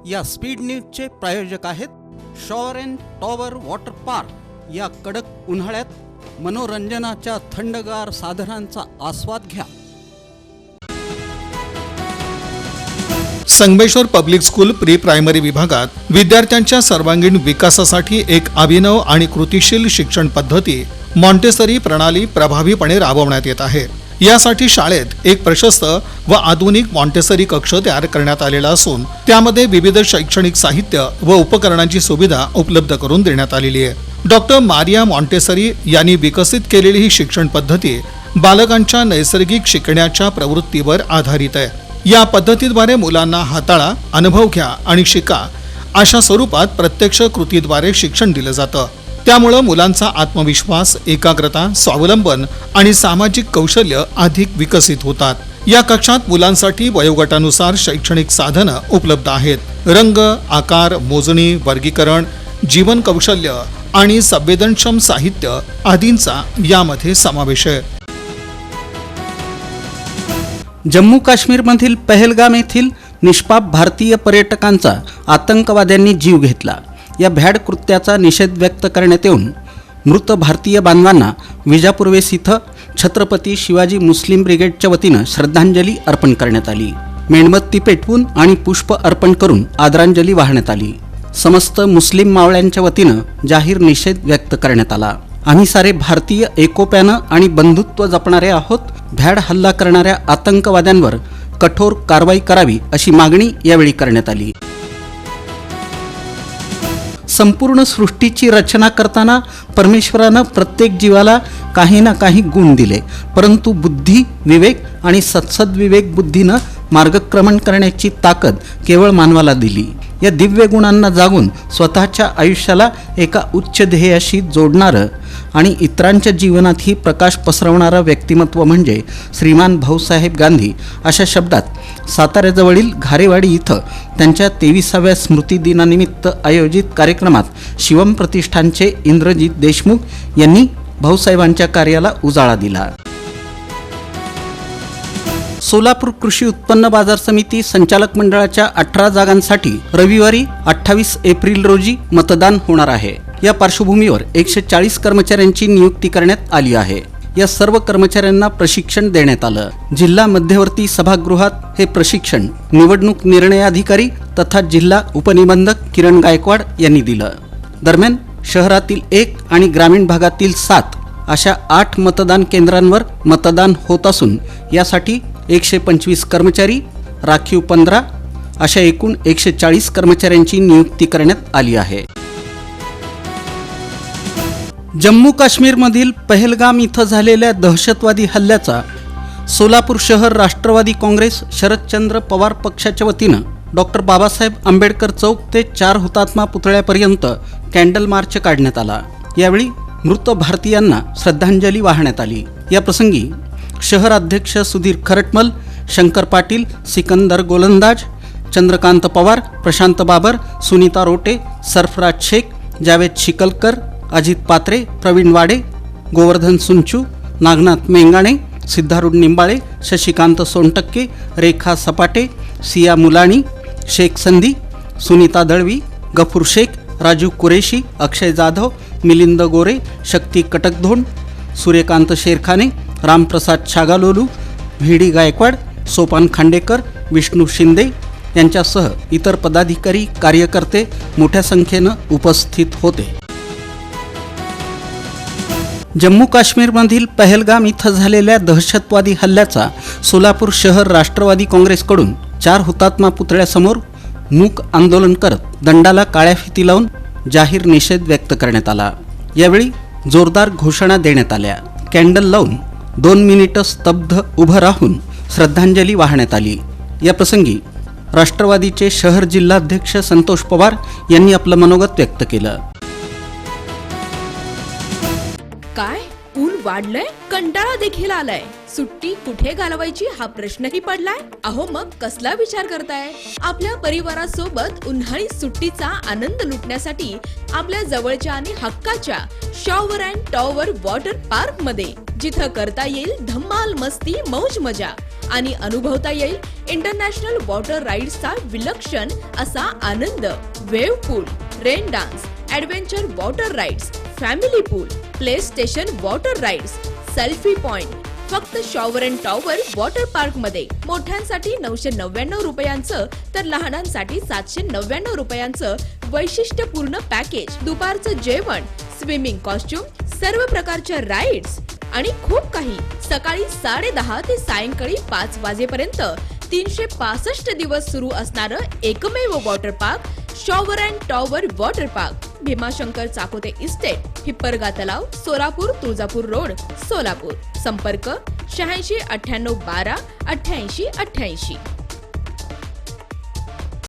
या स्पीड न्यूजचे प्रायोजक आहेत shower and tower water park. या कडक उन्हाळ्यात मनोरंजनाच्या थंडगार साधनांचा आस्वाद घ्या। Sangameshwar public school pre primary विभागात विद्यार्थ्यांच्या सर्वांगीण विकासासाठी एक अभिनव आणि कृतिशील शिक्षण पद्धती मॉन्टेसरी प्रणाली प्रभावीपणे राबवण्यात येत आहे। यासाठी शाळेत एक प्रशस्त व आधुनिक मॉन्टेसरी कक्ष तयार करण्यात आलेला असून त्यामध्ये विविध शैक्षणिक साहित्य व उपकरणांची सुविधा उपलब्ध करून देण्यात आलेली आहे। डॉक्टर मारिया मॉन्टेसरी यांनी विकसित केलेली ही शिक्षण पद्धती बालकांच्या नैसर्गिक शिकण्याच्या प्रवृत्तीवर आधारित आहे। या पद्धतीद्वारे मुलांना हाताळा, अनुभव घ्या आणि शिका अशा स्वरूपात प्रत्यक्ष कृतीद्वारे शिक्षण दिलं जातं। त्यामुळे मुलांचा आत्मविश्वास, एकाग्रता, स्वावलंबन आणि सामाजिक कौशल्य अधिक विकसित होतात। या कक्षात मुलांसाठी वयोगटानुसार शैक्षणिक साधनं उपलब्ध आहेत। रंग, आकार, मोजणी, वर्गीकरण, जीवन कौशल्य आणि संवेदनक्षम साहित्य आदींचा यामध्ये समावेश आहे। जम्मू काश्मीरमधील पहलगाम येथील निष्पाप भारतीय पर्यटकांचा आतंकवाद्यांनी जीव घेतला। या भ्याड कृत्याचा निषेध व्यक्त करण्यात येऊन मृत भारतीय बांधवांना विजापूर्वेस इथं छत्रपती शिवाजी मुस्लिम ब्रिगेडच्या वतीनं श्रद्धांजली अर्पण करण्यात आली। मेणबत्ती पेटवून आणि पुष्प अर्पण करून आदरांजली वाहण्यात आली। समस्त मुस्लिम मावळ्यांच्या वतीनं जाहीर निषेध व्यक्त करण्यात आला। आम्ही सारे भारतीय एकोप्यानं आणि बंधुत्व जपणारे आहोत। भ्याड हल्ला करणाऱ्या आतंकवाद्यांवर कठोर कारवाई करावी अशी मागणी यावेळी करण्यात आली। संपूर्ण सृष्टीची रचना करताना परमेश्वरानं प्रत्येक जीवाला काही ना काही गुण दिले, परंतु बुद्धी, विवेक आणि सत्सद्विवेक बुद्धीनं मार्गक्रमण करण्याची ताकद केवळ मानवाला दिली। या दिव्य गुणांना जागून स्वतःच्या आयुष्याला एका उच्च ध्येयाशी जोडणारं आणि इतरांच्या जीवनातही प्रकाश पसरवणारं व्यक्तिमत्व म्हणजे श्रीमान भाऊसाहेब गांधी अशा शब्दात साताऱ्याजवळील घारेवाडी इथं त्यांच्या 23व्या स्मृतिदिनानिमित्त आयोजित कार्यक्रमात शिवम प्रतिष्ठानचे इंद्रजित देशमुख यांनी भाऊसाहेबांच्या कार्याला उजाळा दिला। सोलापूर कृषी उत्पन्न बाजार समिती संचालक मंडळाच्या 18 जागांसाठी रविवारी 28 एप्रिल रोजी मतदान होणार आहे। या पार्श्वभूमीवर 140 कर्मचाऱ्यांची नियुक्ती करण्यात आली आहे। या सर्व कर्मचाऱ्यांना प्रशिक्षण देण्यात आलं। जिल्हा मध्यवर्ती सभागृहात हे प्रशिक्षण निवडणूक निर्णय अधिकारी तथा जिल्हा उपनिबंधक किरण गायकवाड यांनी दिलं। दरम्यान शहरातील 1 आणि ग्रामीण भागातील 7 अशा 8 मतदान केंद्रांवर मतदान होत असून यासाठी 125 कर्मचारी, राखीव 15 अशा एकूण 140 कर्मचाऱ्यांची नियुक्ती करण्यात आली आहे। जम्मू काश्मीरमधील पहलगाम इथं झालेल्या दहशतवादी हल्ल्याचा सोलापूर शहर राष्ट्रवादी काँग्रेस शरदचंद्र पवार पक्षाच्या वतीनं डॉक्टर बाबासाहेब आंबेडकर चौक ते 4 हुतात्मा पुतळ्यापर्यंत कॅन्डल मार्च काढण्यात आला। यावेळी मृत भारतीयांना श्रद्धांजली वाहण्यात आली। या प्रसंगी शहर अध्यक्ष सुधीर खरटमल, शंकर पाटील, सिकंदर गोलंदाज, चंद्रकांत पवार, प्रशांत बाबर, सुनीता रोटे, सरफराज शेख, जावेद शिकलकर, अजित पात्रे, प्रवीण वाडे, गोवर्धन सुंचू, नागनाथ मेंगाणे, सिद्धारूढ निंबाळे, शशिकांत सोनटक्के, रेखा सपाटे, सिया मुलाणी, शेख संधी, सुनीता दळवी, गफूर शेख, राजू कुरेशी, अक्षय जाधव, मिलिंद गोरे, शक्ती कटकधोंड, सूर्यकांत शेरखाने, रामप्रसाद छागालोलू, व्ही.डी. गायकवाड, सोपान खांडेकर, विष्णू शिंदे यांच्यासह इतर पदाधिकारी, कार्यकर्ते मोठ्या संख्येनं उपस्थित होते। जम्मू काश्मीरमधील पहलगाम इथं झालेल्या दहशतवादी हल्ल्याचा सोलापूर शहर राष्ट्रवादी काँग्रेसकडून 4 हुतात्मा पुतळ्यासमोर मूक आंदोलन करत दंडाला काळ्या फिती लावून जाहीर निषेध व्यक्त करण्यात आला। यावेळी जोरदार घोषणा देण्यात आल्या। कॅन्डल लावून 2 मिनिटं स्तब्ध उभं राहून श्रद्धांजली वाहण्यात आली। या प्रसंगी राष्ट्रवादीचे शहर जिल्हाध्यक्ष संतोष पवार यांनी आपलं मनोगत व्यक्त केलं। काय ऊन वाढलंय, कंटाळा देखील आलाय, सुट्टी कुठे घालवायची हा प्रश्नही पडलाय। अहो मग कसला विचार करताय? आपल्या परिवारासोबत उन्हाळी सुट्टीचा आनंद लुटण्यासाठी आपल्या जवळच्या आणि हक्काच्या shower and tower water park मध्ये, जिथं करता येईल धम्माल मस्ती, मौज मजा आणि अनुभवता येईल इंटरनॅशनल वॉटर राईड्सचा विलक्षण असा आनंद. Wave pool, rain dance, adventure water rides, family pool, play station water rides, selfie point फक्त shower and tower water park मध्ये. मोठ्यांसाठी 999 रुपयांचं तर लहानांसाठी 799 रुपयांचं वैशिष्ट्यपूर्ण पॅकेज. दुपारचं जेवण, स्विमिंग कॉस्ट्युम, सर्व प्रकारच्या राईड्स आणि खूप काही. सकाळी 10:30 ते सायंकाळी 5 वाजेपर्यंत 365 दिवस सुरू असणारं एकमेव water park shower and tower water park. Bhimashankar Chakote estate, Hipparga तलाव, सोलापूर, तुळजापूर रोड, सोलापूर. संपर्क 86 98 12 88 88.